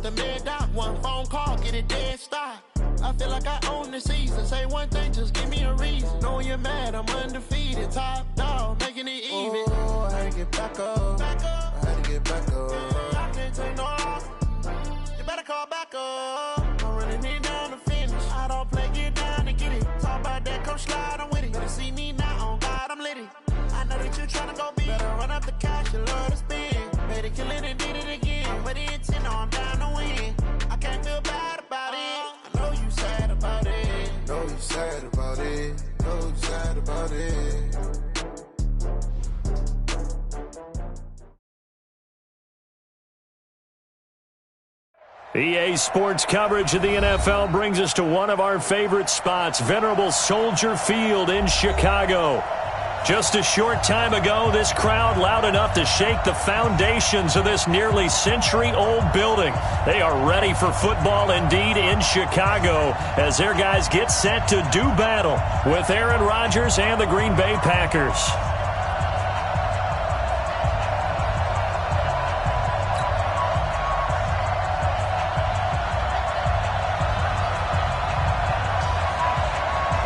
the mid-dot, one phone call, get it dead stop. I feel like I own the season. Say one thing, just give me a reason. Knowing you're mad, I'm undefeated. Top dog, making it even. Oh, I had to get back up. I had to get back up. I can't take no loss. You better call back up. I'm running it down to finish. I don't play, get down to get it. Talk about that, come slide, I'm with it. Better see me now, on God, I'm litty. I know that you tryna go big. Better run up the cash, you love to spend. Better kill it and did it again. I'm with the intent, no, I'm down to win. I can't feel bad about it. I know you sad about it. Know you sad about it. Know you sad about it. EA Sports coverage of the NFL brings us to one of our favorite spots, venerable Soldier Field in Chicago. Just a short time ago, this crowd loud enough to shake the foundations of this nearly century-old building. They are ready for football indeed in Chicago as their guys get set to do battle with Aaron Rodgers and the Green Bay Packers.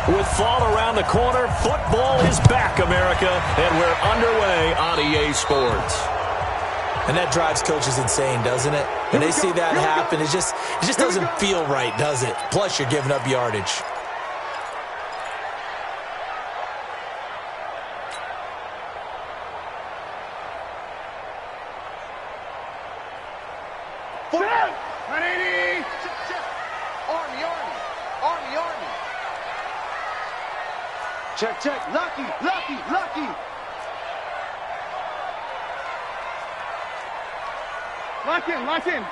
With fall around the corner, football is back, America, and we're underway on EA Sports. And that drives coaches insane, doesn't it? When they see that happen, it just doesn't feel right, does it? Plus, you're giving up yardage. Check. Lucky. Lock in.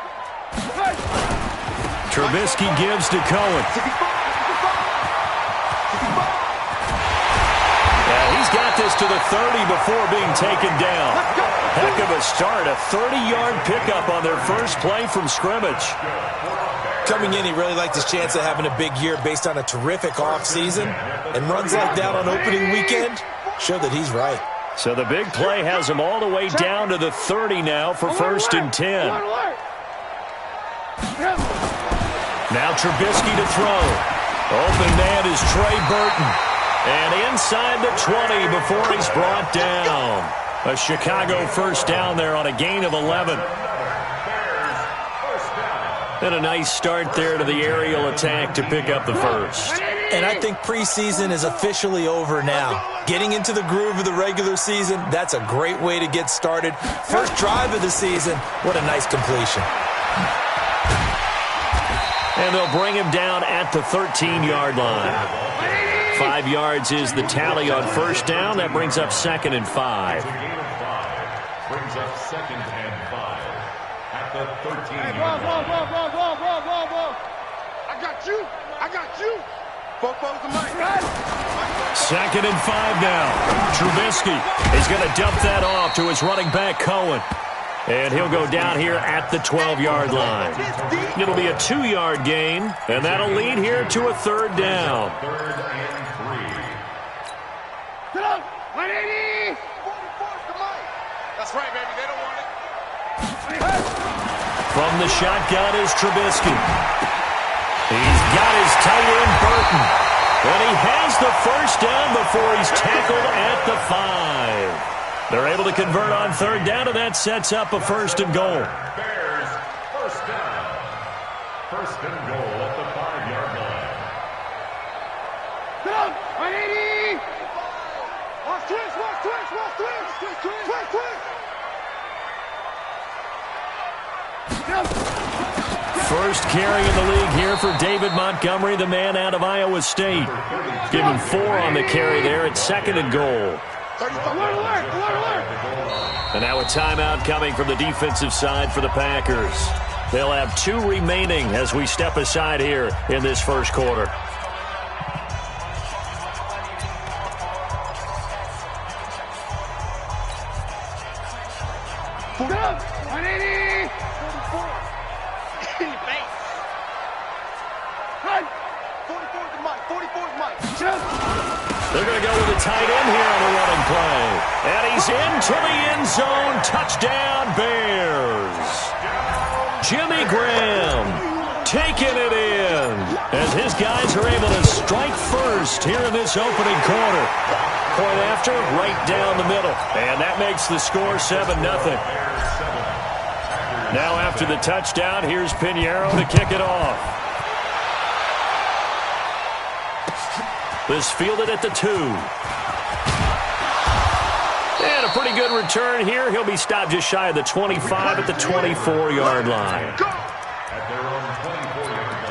Good. Trubisky gives to Cohen. Yeah, he's got this to the 30 before being taken down. Heck of a start, a 30-yard pickup on their first play from scrimmage. Coming in, he really liked his chance of having a big year based on a terrific offseason. And runs like that on opening weekend show that he's right. So the big play has him all the way down to the 30 now for 1st and 10. Now Trubisky to throw. Open man is Trey Burton. And inside the 20 before he's brought down. A Chicago first down there on a gain of 11. And a nice start there to the aerial attack to pick up the first. And I think preseason is officially over now. Getting into the groove of the regular season, that's a great way to get started. First drive of the season, what a nice completion. And they'll bring him down at the 13-yard line. 5 yards is the tally on first down. That brings up 2nd and 5. Brings up 2nd and 5 at the 13. Hey, ball. I got you. 2nd and 5 now. Trubisky is going to dump that off to his running back, Cohen. And he'll go down here at the 12-yard line. It'll be a 2-yard gain, and that'll lead here to a 3rd down. 3rd and 3. Get up! 180! That's right, baby. They don't want it. From the shotgun is Trubisky. He's got his tight end, Burton. And he has the first down before he's tackled at the 5. They're able to convert on 3rd down, and that sets up a 1st and goal. Bears, first down. 1st and goal at the 5-yard line. Get up! 180! Watch twist! First carry in the league here for David Montgomery, the man out of Iowa State. Give him 4 on the carry there at 2nd and goal. And now a timeout coming from the defensive side for the Packers. They'll have 2 remaining as we step aside here in this first quarter. They're going to go with a tight end here on the running play. And he's into the end zone. Touchdown, Bears. Jimmy Graham taking it in as his guys are able to strike first here in this opening quarter. Point after, right down the middle. And that makes the score 7-0. Now after the touchdown, here's Pinheiro to kick it off. This fielded at the 2. And a pretty good return here. He'll be stopped just shy of the 25 at the 24-yard line. At their own 24-yard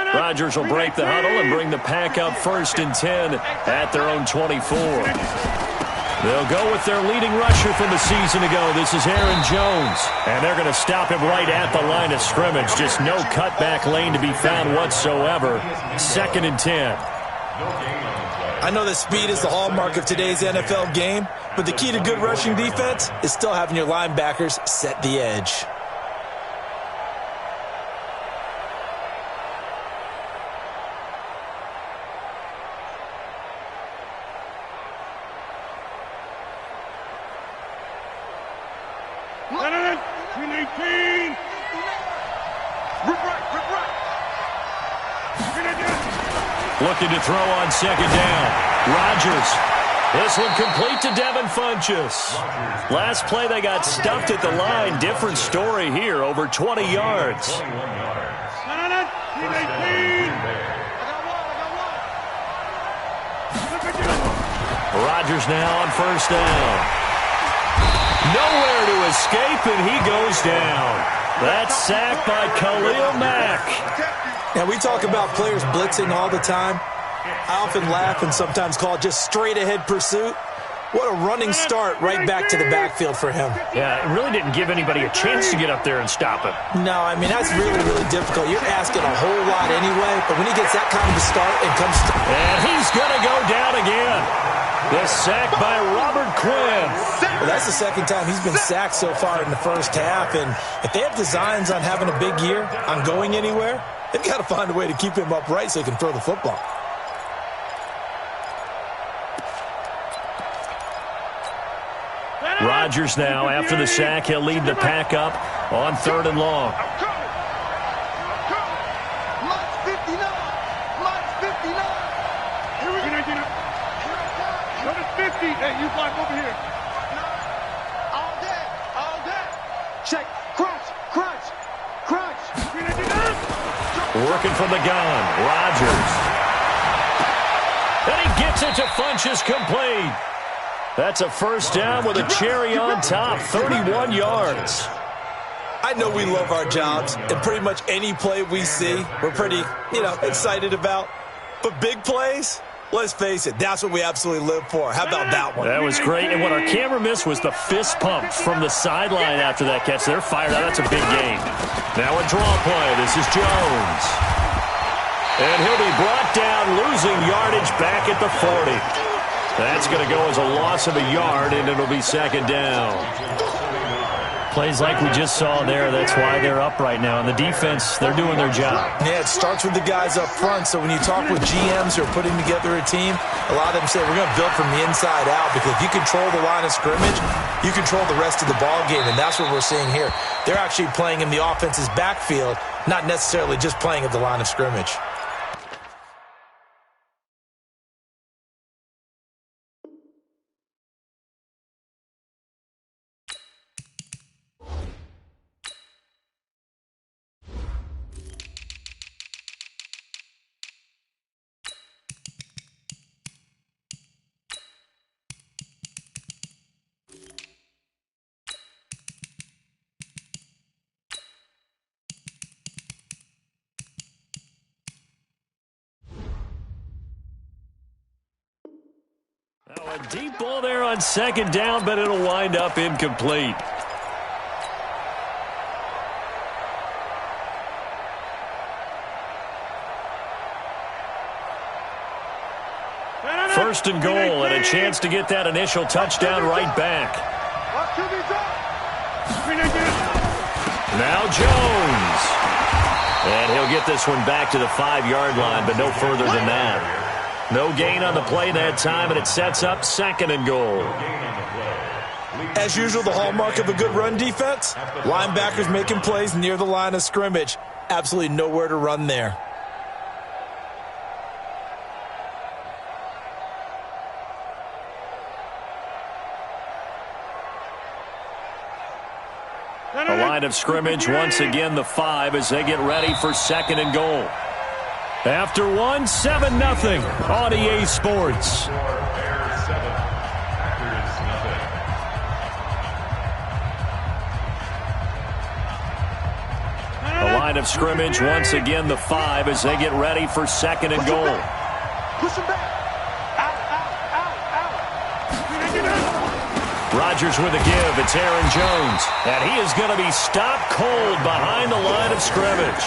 line. Rodgers will break the huddle and bring the pack up 1st and 10 at their own 24. They'll go with their leading rusher from a season ago. This is Aaron Jones. And they're going to stop him right at the line of scrimmage. Just no cutback lane to be found whatsoever. 2nd and 10. I know that speed is the hallmark of today's NFL game, but the key to good rushing defense is still having your linebackers set the edge. Looking to throw on 2nd down. Rodgers. This one complete to Devin Funchess. Last play they got stuffed at the line. Different story here. Over 20 yards. Rodgers now on 1st down. Nowhere to escape, and he goes down. That's sacked by Khalil Mack. Now, we talk about players blitzing all the time. I often laugh and sometimes call it just straight-ahead pursuit. What a running start right back to the backfield for him. Yeah, it really didn't give anybody a chance to get up there and stop him. No, I mean, that's really, really difficult. You're asking a whole lot anyway, but when he gets that kind of a start and comes... And he's going to go down again. The sack by Robert Quinn. Well, that's the 2nd time he's been sacked so far in the first half, and if they have designs on having a big year, on going anywhere, they've got to find a way to keep him upright so he can throw the football. Rodgers now, after the sack, he'll lead the pack up on 3rd and long. Hey, you block over here. All day. Check. Crunch. Working from the gun. Rodgers. And he gets it to Funchess complete. That's a 1st down with a cherry on top. 31 yards. I know we love our jobs, and pretty much any play we see, we're pretty, excited about. But big plays... Let's face it, that's what we absolutely live for. How about that one? That was great. And what our camera missed was the fist pump from the sideline after that catch. They're fired out. That's a big gain. Now a draw play. This is Jones. And he'll be brought down, losing yardage back at the 40. That's going to go as a loss of a yard, and it'll be 2nd down. Plays like we just saw there, that's why they're up right now. And the defense, they're doing their job. Yeah, it starts with the guys up front. So when you talk with GMs who are putting together a team, a lot of them say, we're going to build from the inside out, because if you control the line of scrimmage, you control the rest of the ball game, and that's what we're seeing here. They're actually playing in the offense's backfield, not necessarily just playing at the line of scrimmage. A deep ball there on 2nd down, but it'll wind up incomplete. First and goal, and a chance to get that initial touchdown right back. Now Jones. And he'll get this one back to the 5-yard line, but no further than that. No gain on the play that time, and it sets up 2nd and goal. As usual, the hallmark of a good run defense, linebackers making plays near the line of scrimmage. Absolutely nowhere to run there. The line of scrimmage, once again, the 5 as they get ready for 2nd and goal. After 1, 7-0 on EA Sports. The line of scrimmage, once again, the 5 as they get ready for 2nd and goal. Push him back. Rodgers with a give. It's Aaron Jones. And he is going to be stopped cold behind the line of scrimmage.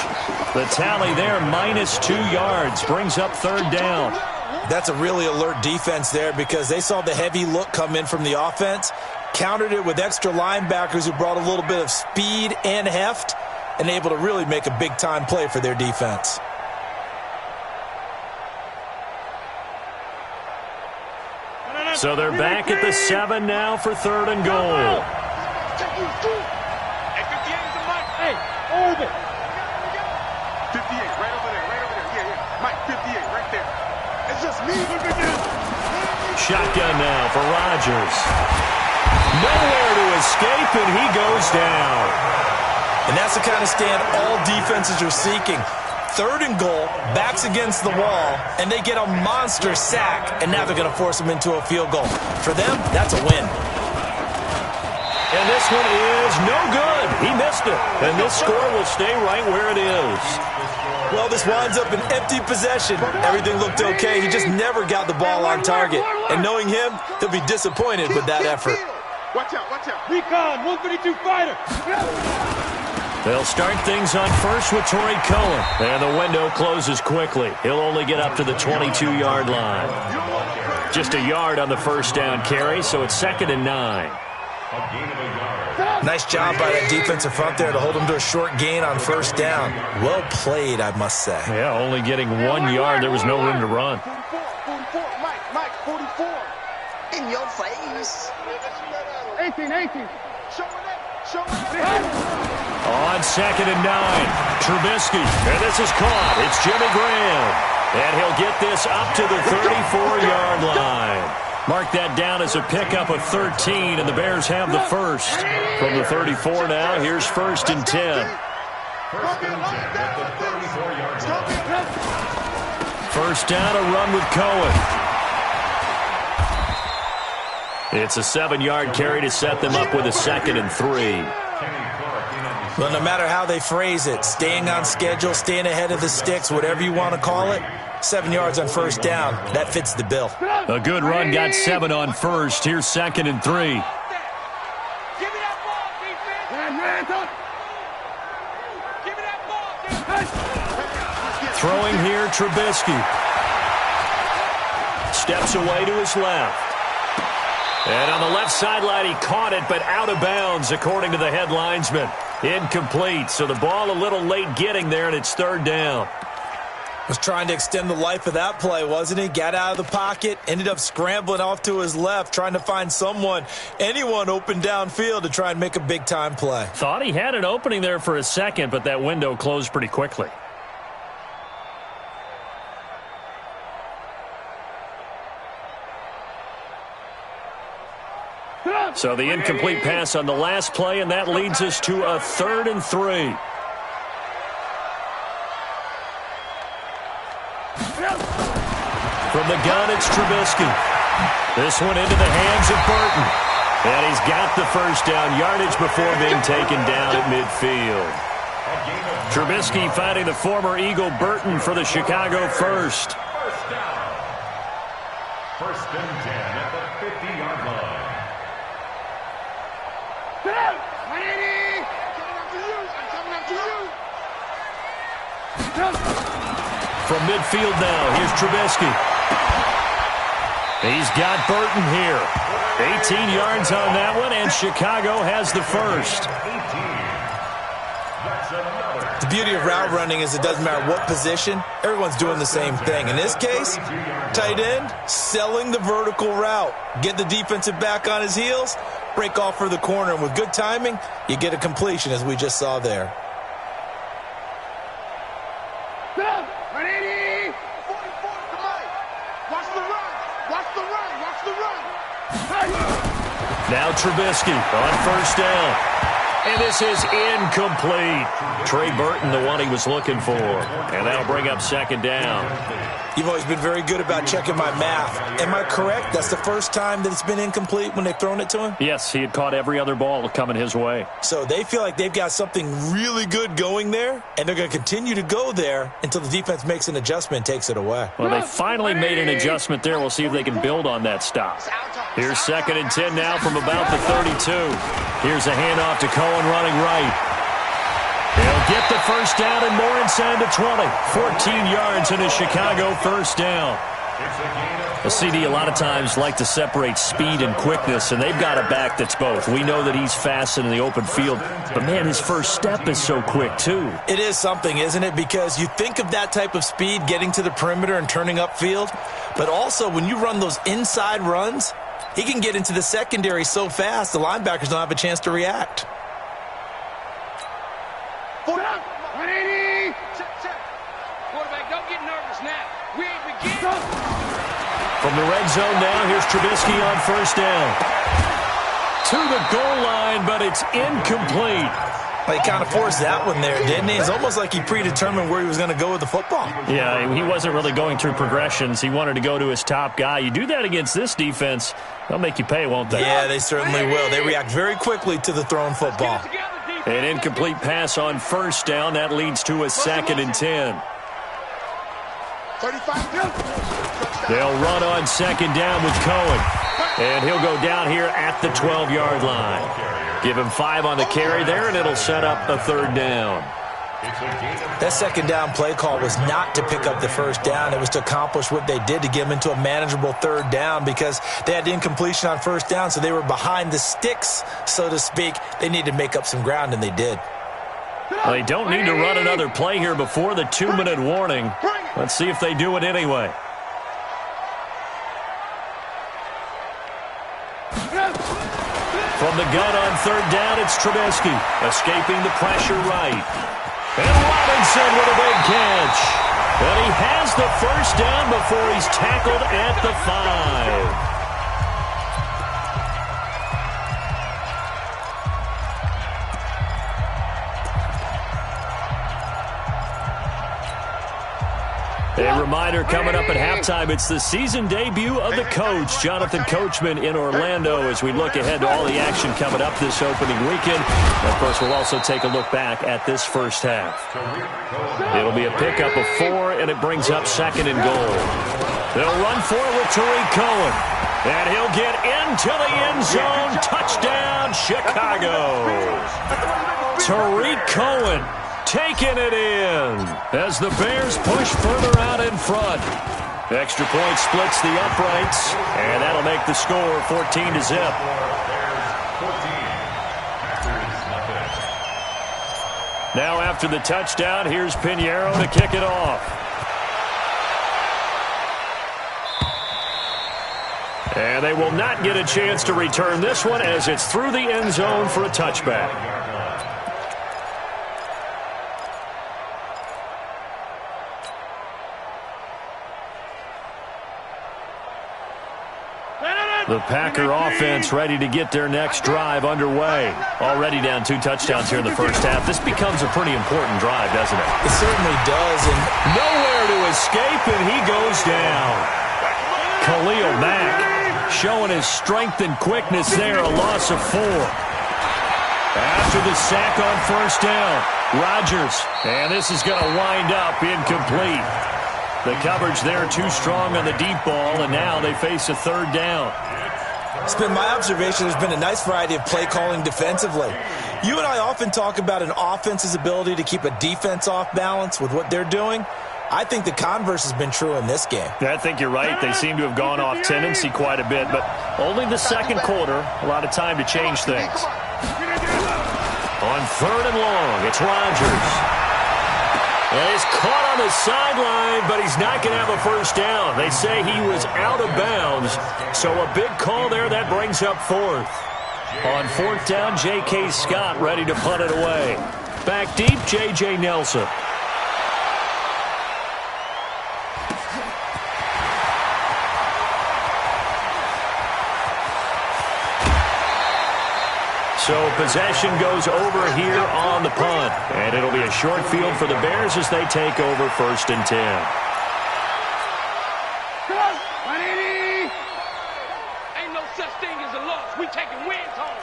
The tally there, -2 yards, brings up 3rd down. That's a really alert defense there because they saw the heavy look come in from the offense, countered it with extra linebackers who brought a little bit of speed and heft, and able to really make a big-time play for their defense. So they're back at the 7 now for 3rd and goal. Hey, over. 58, right over there, Yeah. Mike, 58, right there. It's just me. Shotgun now for Rodgers. Nowhere to escape, and he goes down. And that's the kind of stand all defenses are seeking. 3rd and goal, backs against the wall, and they get a monster sack, and now they're going to force them into a field goal. For them, that's a win. And this one is no good. He missed it. And this score will stay right where it is. Well, this winds up an empty possession. Everything looked okay. He just never got the ball on target. And knowing him, he'll be disappointed with that effort. Watch out. Recon, 132 fighter. They'll start things on first with Torrey Cohen. And the window closes quickly. He'll only get up to the 22-yard line. Just a yard on the first down carry, so it's 2nd and 9. Nice job by that defensive front there to hold him to a short gain on first down. Well played, I must say. Yeah, only getting 1 yard. There was no room to run. 44, Mike, 44. In your face. 18. Show it. On 2nd and 9, Trubisky. And this is caught. It's Jimmy Graham. And he'll get this up to the 34-yard line. Mark that down as a pickup of 13, and the Bears have the first. From the 34 now, here's 1st and 10. First down, a run with Cohen. It's a 7-yard carry to set them up with a 2nd and 3. Well, no matter how they phrase it, staying on schedule, staying ahead of the sticks, whatever you want to call it, 7 yards on first down, that fits the bill. A good run got 7 on first. Here's 2nd and 3. Give me that ball, defense. Give me that ball, defense. Throwing here, Trubisky. Steps away to his left. And on the left sideline, he caught it, but out of bounds, according to the head linesman. Incomplete, so the ball a little late getting there, and it's 3rd down. Was trying to extend the life of that play, wasn't he? Got out of the pocket, ended up scrambling off to his left, trying to find anyone open downfield to try and make a big-time play. Thought he had an opening there for a second, but that window closed pretty quickly. So the incomplete pass on the last play, and that leads us to a 3rd and 3. From the gun, it's Trubisky. This one into the hands of Burton. And he's got the first down yardage before being taken down at midfield. Trubisky finding the former Eagle Burton for the Chicago first. First down. 1st and 10 at the 50-yard line. From midfield now, here's Trubisky. He's got Burton here. 18 yards on that one, and Chicago has the first. That's another The beauty of route running is it doesn't matter what position, everyone's doing the same thing. In this case, tight end, selling the vertical route. Get the defensive back on his heels, break off for the corner, and with good timing, you get a completion as we just saw there. Now Trubisky on first down. And this is incomplete. Trey Burton, the one he was looking for. And that'll bring up second down. You've always been very good about checking my math. Am I correct? That's the first time that it's been incomplete when they've thrown it to him? Yes, he had caught every other ball coming his way. So they feel like they've got something really good going there, and they're going to continue to go there until the defense makes an adjustment and takes it away. Well, they finally made an adjustment there. We'll see if they can build on that stop. Here's 2nd and 10 now from about the 32. Here's a handoff to Cohen running right. He'll get the first down and more inside the 20. 14 yards in a Chicago first down. A CD a lot of times like to separate speed and quickness, and they've got a back that's both. We know that he's fast in the open field, but, man, his first step is so quick, too. It is something, isn't it? Because you think of that type of speed getting to the perimeter and turning upfield, but also when you run those inside runs, he can get into the secondary so fast the linebackers don't have a chance to react. 180. Quarterback, don't get nervous now. We ain't beginning. From the red zone now, here's Trubisky on first down. To the goal line, but it's incomplete. Well, he kind of forced that one there, didn't he? It's almost like he predetermined where he was going to go with the football. Yeah, he wasn't really going through progressions. He wanted to go to his top guy. You do that against this defense, they'll make you pay, won't they? Yeah, they certainly will. They react very quickly to the thrown football. An incomplete pass on first down. That leads to a 2nd and 10. 35. They'll run on 2nd down with Cohen. And he'll go down here at the 12-yard line. Give him 5 on the carry there, and it'll set up a 3rd down. That 2nd down play call was not to pick up the first down. It was to accomplish what they did to get them into a manageable 3rd down because they had incompletion on first down, so they were behind the sticks, so to speak. They needed to make up some ground, and they did. Well, they don't need to run another play here before the 2-minute warning. Let's see if they do it anyway. From the gun on 3rd down, it's Trubisky, escaping the pressure right. And Robinson with a big catch. And he has the first down before he's tackled at the 5. A reminder coming up at halftime, it's the season debut of the coach, Jonathan Coachman in Orlando, as we look ahead to all the action coming up this opening weekend. And of course, we'll also take a look back at this first half. It'll be a pickup of 4, and it brings up 2nd and goal. They'll run for it with Tariq Cohen, and he'll get into the end zone. Touchdown, Chicago. Tariq Cohen taking it in as the Bears push further out in front. Extra point splits the uprights, and that'll make the score 14-0. Now after the touchdown, here's Pinheiro to kick it off. And they will not get a chance to return this one as it's through the end zone for a touchback. The Packer offense ready to get their next drive underway. Already down 2 touchdowns here in the first half. This becomes a pretty important drive, doesn't it? It certainly does. And nowhere to escape, and he goes down. Khalil Mack showing his strength and quickness there, a loss of 4. After the sack on first down, Rodgers. And this is going to wind up incomplete. The coverage there too strong on the deep ball, and now they face a 3rd down. It's been my observation there's been a nice variety of play calling defensively. You and I often talk about an offense's ability to keep a defense off balance with what they're doing. I think the converse has been true in this game. I think you're right. They seem to have gone off tendency quite a bit, but only the second quarter, a lot of time to change things. On 3rd and long, it's Rodgers. And he's caught on the sideline, but he's not going to have a first down. They say he was out of bounds, so a big call there. That brings up fourth. On fourth down, J.K. Scott ready to punt it away. Back deep, J.J. Nelson. So possession goes over here on the punt. And it'll be a short field for the Bears as they take over 1st and 10. Ain't no such thing as a loss. We taking wins home.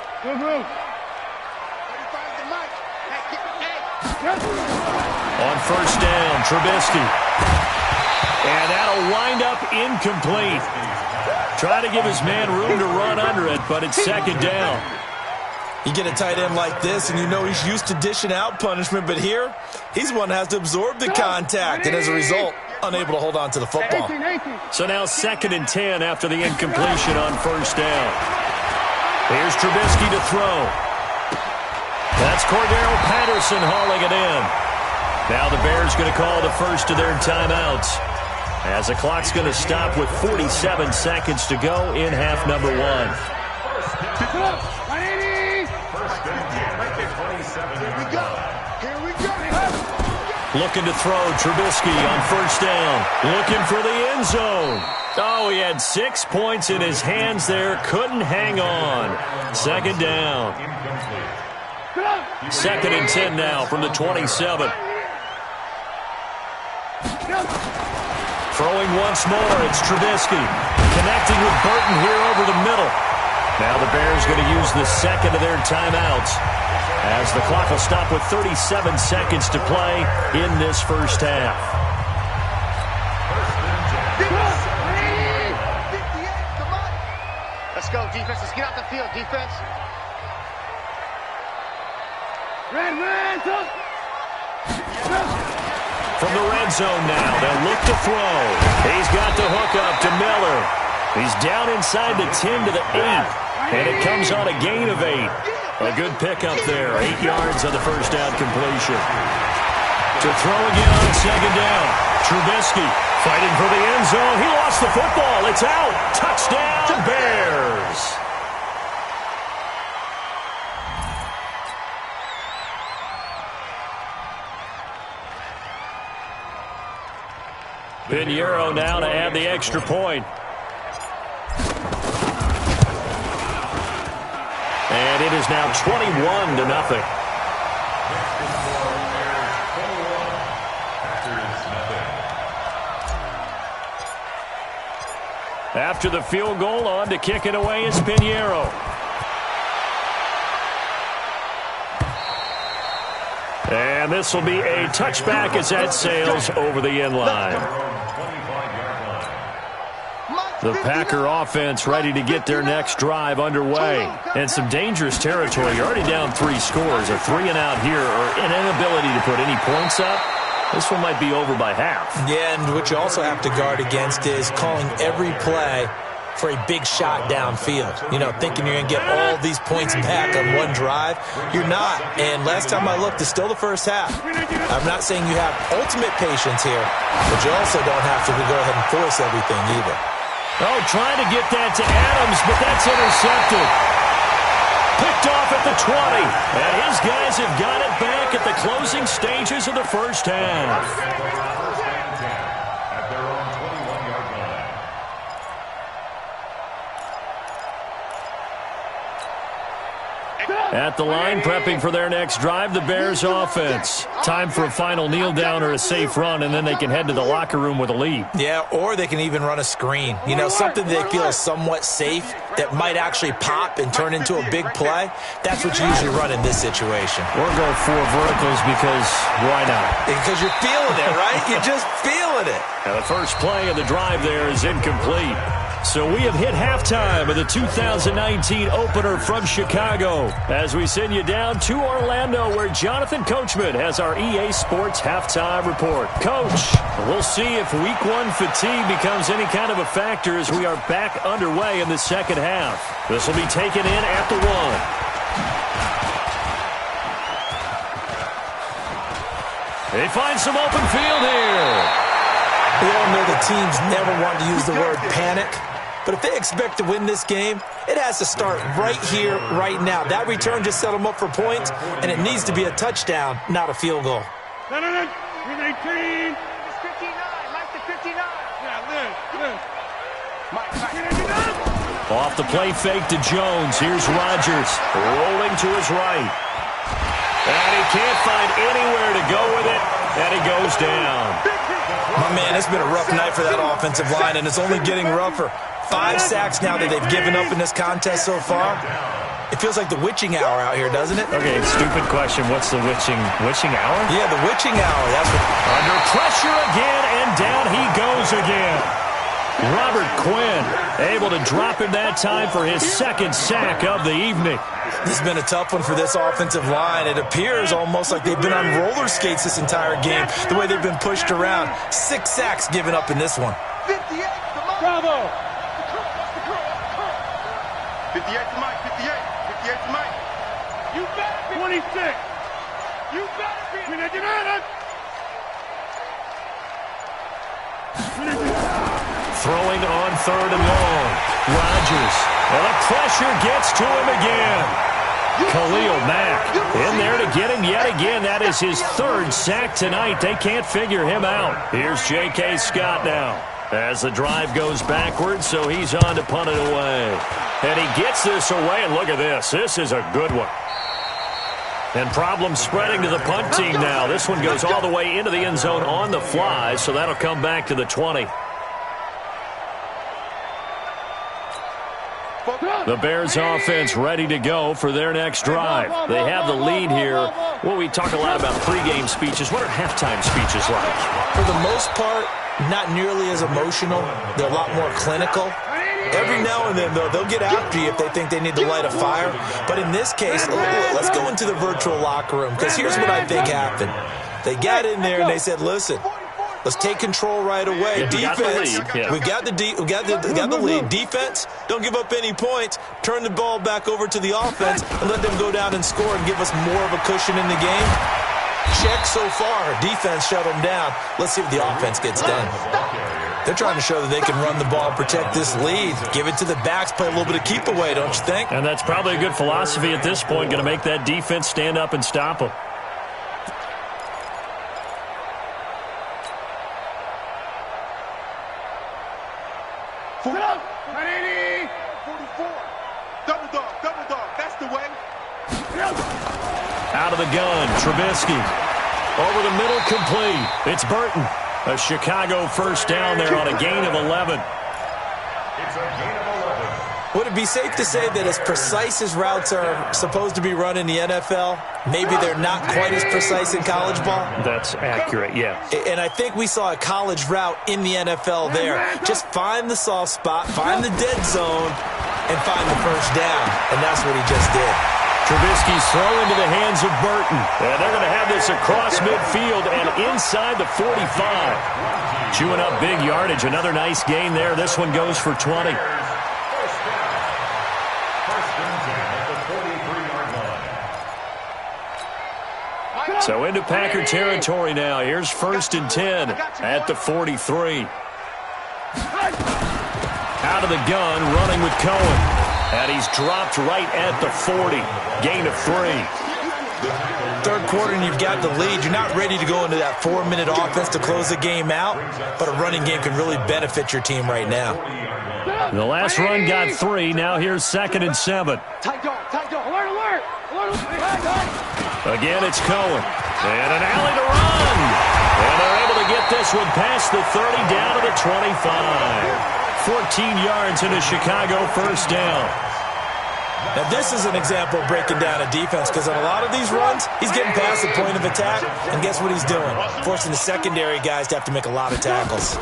On 1st down, Trubisky. And that'll wind up incomplete. Trying to give his man room to run under it, but it's 2nd down. You get a tight end like this, and you know he's used to dishing out punishment, but here, he's one that has to absorb the contact, and as a result, unable to hold on to the football. So now 2nd and 10 after the incompletion on 1st down. Here's Trubisky to throw. That's Cordero Patterson hauling it in. Now the Bears going to call the first of their timeouts, as the clock's going to stop with 47 seconds to go in half number 1. Looking to throw, Trubisky on 1st down. Looking for the end zone. Oh, he had 6 points in his hands there. Couldn't hang on. 2nd down. 2nd and 10 now from the 27. Throwing once more, it's Trubisky. Connecting with Burton here over the middle. Now the Bears going to use the 2nd of their timeouts, as the clock will stop with 37 seconds to play in this first half. Let's go, defense. Let's get out the field, defense. From the red zone now, they'll look to throw. He's got the hook up to Miller. He's down inside the 10 to the 8, and it comes on a gain of 8. A good pickup there, 8 yards on the first down completion. To throw again on 2nd down. Trubisky fighting for the end zone. He lost the football. It's out. Touchdown, Bears. Pinheiro now to add the extra point. And it is now 21-0. After the field goal, on to kick it away is Pinheiro. And this will be a touchback as that sails over the end line. The Packer offense ready to get their next drive underway. And some dangerous territory. You're already down 3 scores. A 3-and-out here, or an inability to put any points up. This one might be over by half. Yeah, and what you also have to guard against is calling every play for a big shot downfield. You know, thinking you're going to get all these points back on one drive. You're not. And last time I looked, it's still the first half. I'm not saying you have ultimate patience here, but you also don't have to go ahead and force everything either. Oh, trying to get that to Adams, but that's intercepted. Picked off at the 20. And his guys have got it back at the closing stages of the first half. At their own 21-yard line. At the line, prepping for their next drive, the Bears offense. Time for a final kneel down or a safe run, and then they can head to the locker room with a lead. Yeah, or they can even run a screen. You know, something they feel is somewhat safe that might actually pop and turn into a big play. That's what you usually run in this situation. Or go 4 verticals because why not? Because you're feeling it, right? You're just feeling it. Now the first play of the drive there is incomplete. So we have hit halftime of the 2019 opener from Chicago as we send you down to Orlando, where Jonathan Coachman has our EA Sports halftime report. Coach, we'll see if week 1 fatigue becomes any kind of a factor as we are back underway in the second half. This will be taken in at the 1. They find some open field here. We all know the teams never want to use the word panic, but if they expect to win this game, it has to start right here, right now. That return just set them up for points, and it needs to be a touchdown, not a field goal. 18. It's 59. Mike the 59. Yeah, Mike. Off the play fake to Jones. Here's Rodgers rolling to his right. And he can't find anywhere to go with it, and he goes down. My man, it's been a rough night for that offensive line, and it's only getting rougher. 5 sacks now that they've given up in this contest so far. It feels like the witching hour out here, doesn't it? Okay, stupid question. What's the witching hour? Yeah, the witching hour. That's what. Under pressure again, and down he goes again. Robert Quinn able to drop him that time for his second sack of the evening. This has been a tough one for this offensive line. It appears almost like they've been on roller skates this entire game, the way they've been pushed around. 6 sacks given up in this one. 58. Bravo. 58 to Mike. 58 to Mike. You better be 26. You better be. Throwing on 3rd and long. Rodgers. And the pressure gets to him again. Khalil Mack in there to get him yet again. That is his 3rd sack tonight. They can't figure him out. Here's J.K. Scott now as the drive goes backwards, so he's on to punt it away. And he gets this away, and look at this. This is a good one. And problems spreading to the punt team now. This one goes all the way into the end zone on the fly, so that'll come back to the 20. The Bears offense ready to go for their next drive. They have the lead here. Well, we talk a lot about pregame speeches. What are halftime speeches like? For the most part, not nearly as emotional. They're a lot more clinical. Every now and then, though, they'll get after you if they think they need to light a fire. But in this case, let's go into the virtual locker room, because here's what I think happened. They got in there and they said, listen, let's take control right away. Defense, we got the lead. Defense, don't give up any points. Turn the ball back over to the offense and let them go down and score and give us more of a cushion in the game. Check so far. Defense shut them down. Let's see if the offense gets done. They're trying to show that they can run the ball and protect this lead. Give it to the backs, play a little bit of keep away, don't you think? And that's probably a good philosophy at this point. Going to make that defense stand up and stop them. Double dog, that's the way. Out of the gun, Trubisky. Over the middle, complete. It's Burton. A Chicago first down there on a gain of 11. It's a gain of 11. Would it be safe to say that as precise as routes are supposed to be run in the NFL, maybe they're not quite as precise in college ball? That's accurate, yeah. And I think we saw a college route in the NFL there. Just find the soft spot, find the dead zone, and find the first down. And that's what he just did. Trubisky's throw into the hands of Burton. And they're going to have this across midfield and inside the 45. Chewing up big yardage. Another nice gain there. This one goes for 20. So into Packer territory now. Here's 1st and 10 at the 43. Out of the gun, running with Cohen. And he's dropped right at the 40. Gain of 3. Third quarter and you've got the lead. You're not ready to go into that 4-minute offense to close the game out, but a running game can really benefit your team right now. The last run got 3. Now here's 2nd and 7. Tight dog, alert. Again, it's Cohen. And an alley to run. And they're able to get this one past the 30 down to the 25. 14 yards in a Chicago first down. Now, this is an example of breaking down a defense, because on a lot of these runs, he's getting past the point of attack, and guess what he's doing? Forcing the secondary guys to have to make a lot of tackles.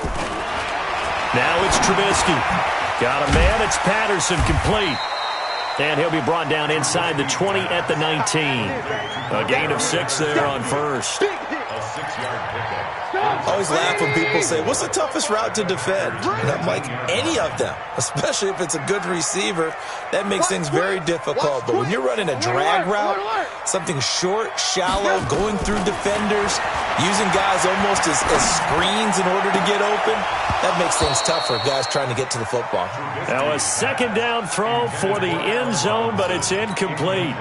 Now it's Trubisky. Got a man. It's Patterson, complete. And he'll be brought down inside the 20 at the 19. A gain of 6 there on first. A 6-yard pickup. I always laugh when people say, what's the toughest route to defend? And I'm like, any of them, especially if it's a good receiver. That makes things very difficult. But when you're running a drag route, something short, shallow, going through defenders, using guys almost as screens in order to get open, that makes things tough for guys trying to get to the football. Now a second down throw for the end zone, but it's incomplete.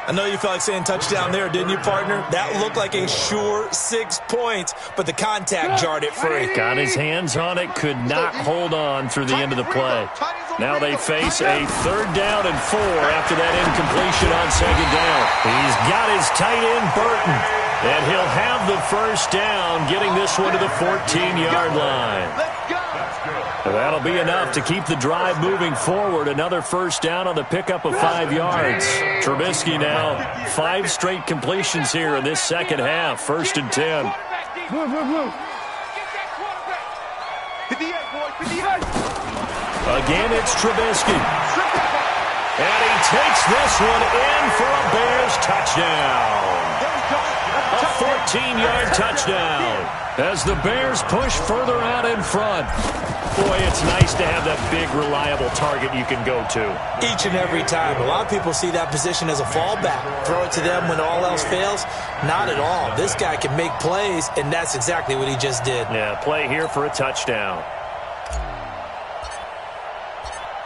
I know you felt like saying touchdown there, didn't you, partner? That looked like a sure 6 points, but the contact jarred it free. Got his hands on it, could not hold on through the end of the play. Now they face a 3rd down and 4 after that incompletion on 2nd down. He's got his tight end, Burton, and he'll have the 1st down, getting this one to the 14-yard line. That'll be enough to keep the drive moving forward. Another 1st down on the pickup of 5 yards. Trubisky now 5 straight completions here in this second half. 1st and 10. Again, it's Trubisky. And he takes this one in for a Bears touchdown. A 14-yard touchdown as the Bears push further out in front. Boy, it's nice to have that big, reliable target you can go to. Each and every time. A lot of people see that position as a fallback. Throw it to them when all else fails. Not at all. This guy can make plays, and that's exactly what he just did. Yeah, play here for a touchdown.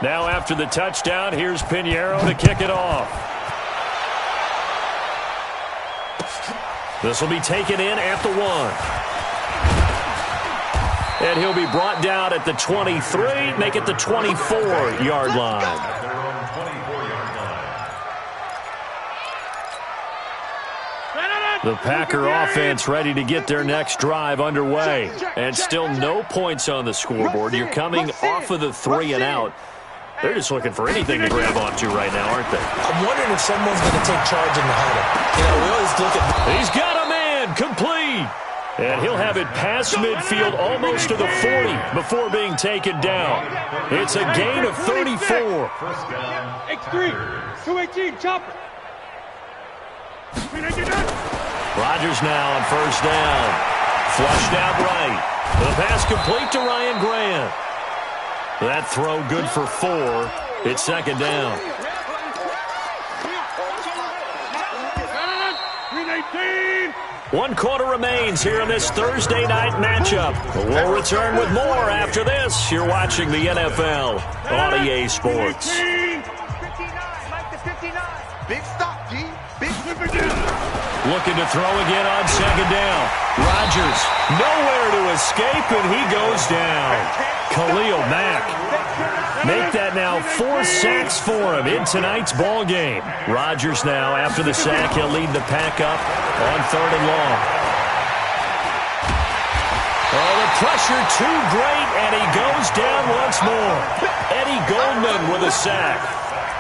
Now after the touchdown, here's Pinheiro to kick it off. This will be taken in at the 1. And he'll be brought down at the 23, make it the 24-yard line. The Packer offense ready to get their next drive underway. And still no points on the scoreboard. You're coming off of the 3 and out. They're just looking for anything to grab onto right now, aren't they? I'm wondering if someone's going to take charge in the huddle. You know, we always look at... He's got a man, complete. And he'll have it past midfield almost to the 40 before being taken down. It's a gain of 34. X3, 218, chopper. Rodgers now on 1st down. Flushed out right. The pass complete to Ryan Grant. That throw good for 4. It's 2nd down. 1 quarter remains here in this Thursday night matchup. We'll return with more after this. You're watching the NFL on EA Sports. Big stop, G. Big Looking to throw again on 2nd down. Rodgers nowhere to escape, and he goes down. Khalil Mack. Make that now 4 sacks for him in tonight's ball game. Rodgers now, after the sack, he'll lead the pack up on 3rd and long. Oh, the pressure too great, and he goes down once more. Eddie Goldman with a sack.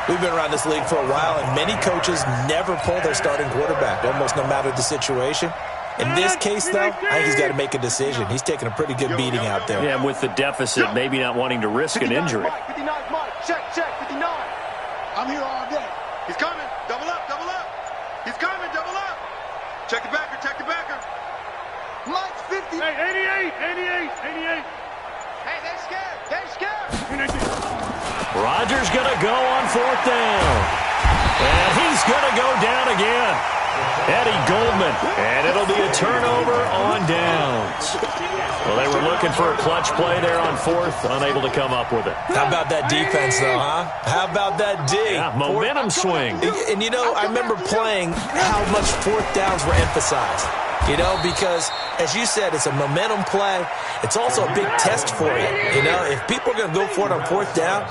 We've been around this league for a while, and many coaches never pull their starting quarterback, almost no matter the situation. In this case, though, I think he's got to make a decision. He's taking a pretty good beating out there. Yeah, with the deficit, maybe not wanting to risk an injury. 59, Mike. Check, 59. I'm here all day. He's coming. Double up, double up. He's coming, double up. Check the backer, check the backer. Mike's 50. Hey, 88. Hey, they're scared. Rodgers going to go on 4th down. And he's going to go down again. Eddie Goldman. And it'll be a turnover on downs. Well, they were looking for a clutch play there on 4th, unable to come up with it. How about that defense, though, huh? How about that D? Yeah, momentum swing. And, you know, I remember playing how much 4th downs were emphasized. You know, because, as you said, it's a momentum play. It's also a big test for you. You know, if people are going to go for it on 4th down,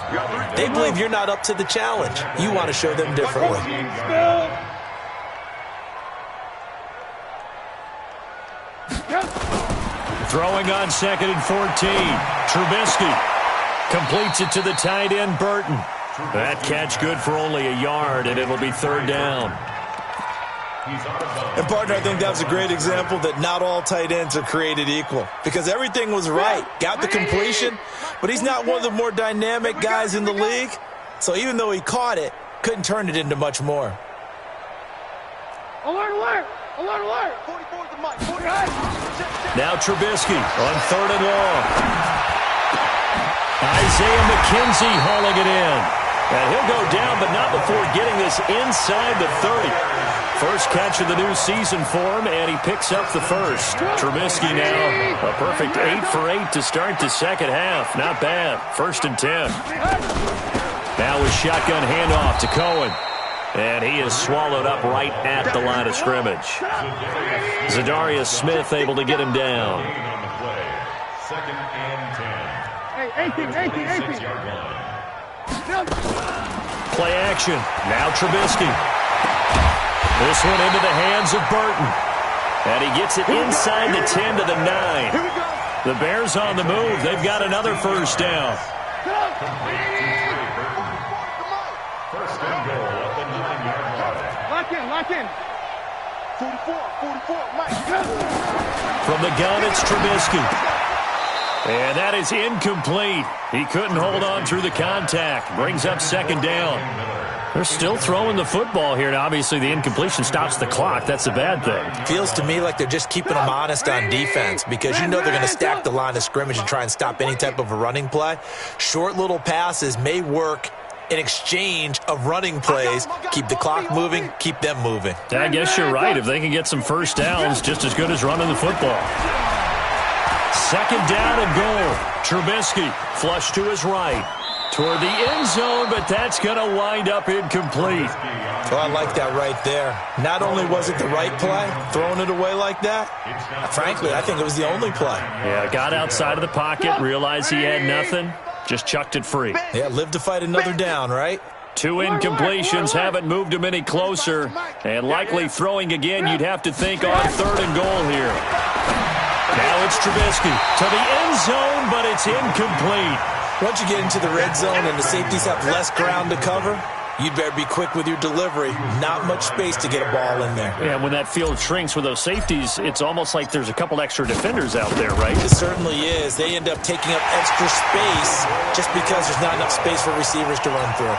they believe you're not up to the challenge. You want to show them differently. Throwing on 2nd and 14. Trubisky completes it to the tight end, Burton. That catch good for only a yard, and it'll be 3rd down. And, partner, I think that was a great example that not all tight ends are created equal, because everything was right. Got the completion, but he's not one of the more dynamic guys in the league. So even though he caught it, couldn't turn it into much more. Alert, alert. Alert, alert. 44 to Mike. 49. Now Trubisky on 3rd and long. Isaiah McKenzie hauling it in. And he'll go down, but not before getting this inside the 30. First catch of the new season for him, and he picks up the first. Trubisky now a perfect 8 for 8 to start the second half. Not bad. 1st and 10. Now a shotgun handoff to Cohen. And he is swallowed up right at the line of scrimmage. Zadarius Smith able to get him down. 2nd and 10. Hey, 18. Play action. Now Trubisky. This one into the hands of Burton. And he gets it inside the 10 to the 9. The Bears on the move. They've got another first down. 1st and goal at the 9-yard line. Lock in. 44, Mike. From the gun, it's Trubisky. And that is incomplete. He couldn't hold on through the contact. Brings up 2nd down. They're still throwing the football here, and obviously the incompletion stops the clock. That's a bad thing. Feels to me like they're just keeping them honest on defense because you know they're going to stack the line of scrimmage and try and stop any type of a running play. Short little passes may work in exchange of running plays. Keep the clock moving, keep them moving. I guess you're right. If they can get some first downs, just as good as running the football. 2nd down and goal. Trubisky flush to his right. Toward the end zone, but that's going to wind up incomplete. Well, I like that right there. Not only was it the right play, throwing it away like that, frankly, I think it was the only play. Yeah, got outside of the pocket, realized he had nothing, just chucked it free. Yeah, live to fight another down, right? 2 incompletions haven't moved him any closer, and likely throwing again, you'd have to think on 3rd and goal here. Now it's Trubisky to the end zone, but it's incomplete. Once you get into the red zone and the safeties have less ground to cover, you'd better be quick with your delivery. Not much space to get a ball in there. Yeah, when that field shrinks with those safeties, it's almost like there's a couple extra defenders out there, right? It certainly is. They end up taking up extra space just because there's not enough space for receivers to run through.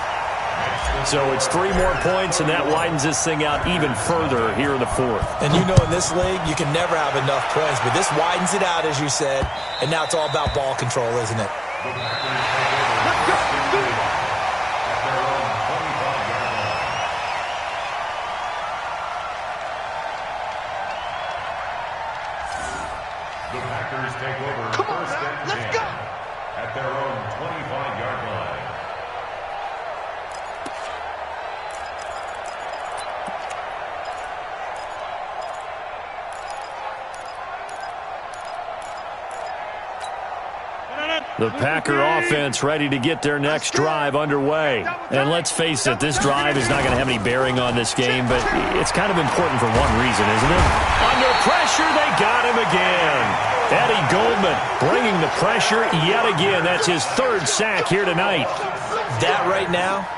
So it's 3 more points, and that widens this thing out even further here in the 4th. And you know in this league, you can never have enough points, but this widens it out, as you said, and now it's all about ball control, isn't it? The Packers take over. Come on, 1st and 10. let's go. At their own 25-yard line. The Packer offense ready to get their next drive underway. And let's face it, this drive is not going to have any bearing on this game, but it's kind of important for one reason, isn't it? Under pressure, they got him again. Eddie Goldman bringing the pressure yet again. That's his 3rd sack here tonight. That right now,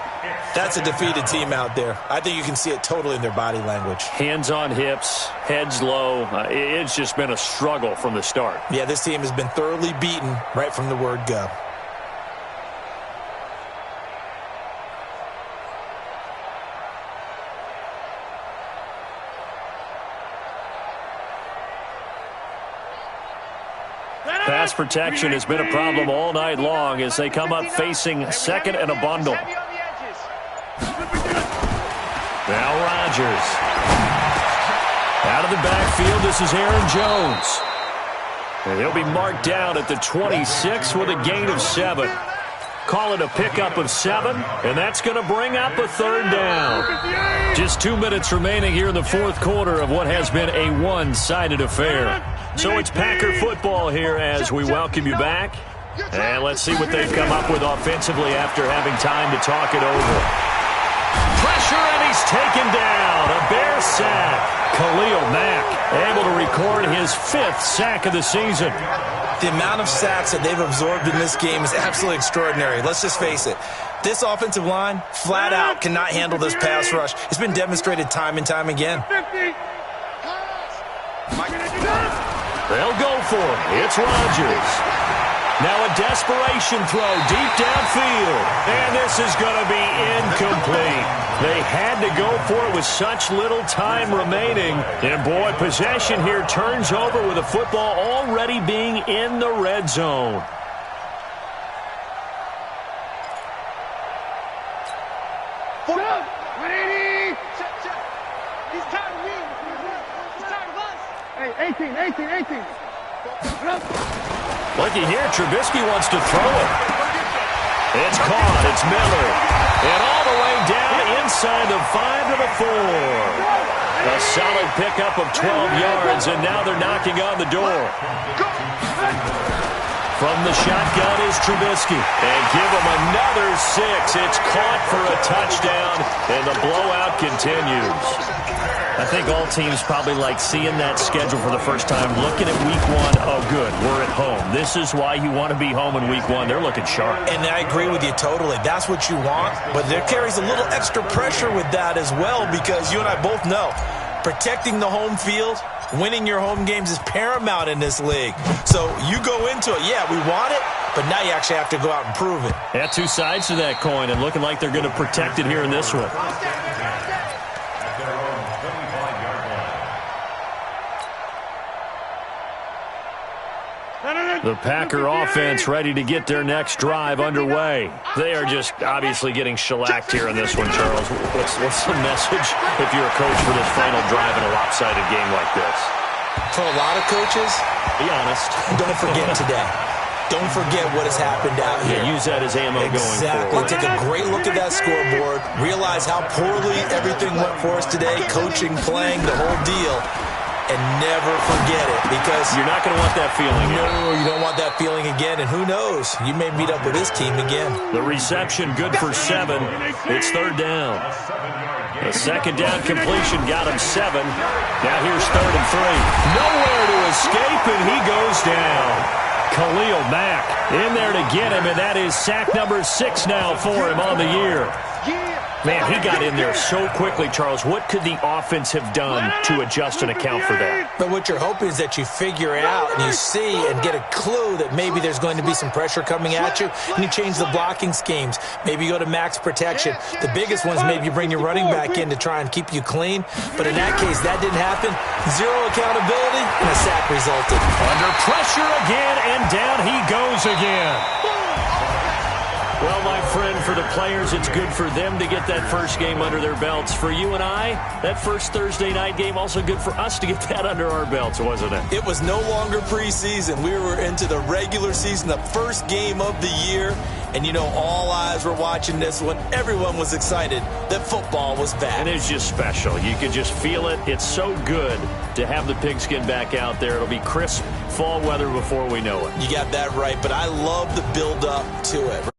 that's a defeated team out there. I think you can see it totally in their body language. Hands on hips, heads low. It's just been a struggle from the start. Yeah, this team has been thoroughly beaten right from the word go. Pass protection has been a problem all night long as they come up facing 2nd and a bundle. Now Rodgers. Out of the backfield, this is Aaron Jones. And he'll be marked down at the 26 with a gain of 7. Call it a pickup of 7, and that's going to bring up a 3rd down. Just 2 minutes remaining here in the 4th quarter of what has been a one-sided affair. So it's Packer football here as we welcome you back. And let's see what they've come up with offensively after having time to talk it over. Pressure, and he's taken down. A Bear sack. Khalil Mack able to record his 5th sack of the season. The amount of sacks that they've absorbed in this game is absolutely extraordinary. Let's just face it. This offensive line, flat out, cannot handle this pass rush. It's been demonstrated time and time again. They'll go for it. It's Rodgers. Now a desperation throw deep downfield. And this is going to be incomplete. They had to go for it with such little time remaining. And, boy, possession here turns over with the football already being in the red zone. Put up! 180! Check. He's tired of me. He's tired of us. Hey, 18. Put up. Looky here, Trubisky wants to throw it. It's caught. It's Miller. And all the way down inside the 5 to the 4. A solid pickup of 12 yards, and now they're knocking on the door. From the shotgun is Trubisky. And give him another 6. It's caught for a touchdown, and the blowout continues. I think all teams probably like seeing that schedule for the first time, looking at week 1. Oh, good, we're at home. This is why you want to be home in week 1. They're looking sharp. And I agree with you totally. That's what you want, but there carries a little extra pressure with that as well, because you and I both know protecting the home field, winning your home games is paramount in this league. So you go into it, yeah, we want it, but now you actually have to go out and prove it. Yeah, two sides to that coin, and looking like they're going to protect it here in this one. The Packer offense ready to get their next drive underway. They are just obviously getting shellacked here in this one, Charles. What's the message if you're a coach for this final drive in a lopsided game like this? For a lot of coaches, be honest. Don't forget today. Don't forget what has happened out here. Yeah, use that as ammo going forward. Take a great look at that scoreboard. Realize how poorly everything went for us today. Coaching, playing, the whole deal. And never forget it, because you're not going to want that feeling. No, you don't want that feeling again. And who knows? You may meet up with this team again. The reception good for 7. It's 3rd down. The 2nd down completion got him 7. Now here's 3rd and 3. Nowhere to escape, and he goes down. Khalil Mack in there to get him, and that is sack number 6 now for him on the year. Man, he got in there so quickly, Charles. What could the offense have done to adjust and account for that? But what you're hoping is that you figure out and you see and get a clue that maybe there's going to be some pressure coming at you, and you change the blocking schemes. Maybe you go to max protection. The biggest ones, maybe you bring your running back in to try and keep you clean. But in that case, that didn't happen. 0 accountability, and a sack resulted. Under pressure again, and down he goes again. Well, my friend, for the players, it's good for them to get that first game under their belts. For you and I, that first Thursday night game, also good for us to get that under our belts, wasn't it? It was no longer preseason. We were into the regular season, the first game of the year. And, you know, all eyes were watching this one. Everyone was excited that football was back. And it's just special. You could just feel it. It's so good to have the pigskin back out there. It'll be crisp fall weather before we know it. You got that right, but I love the build-up to it.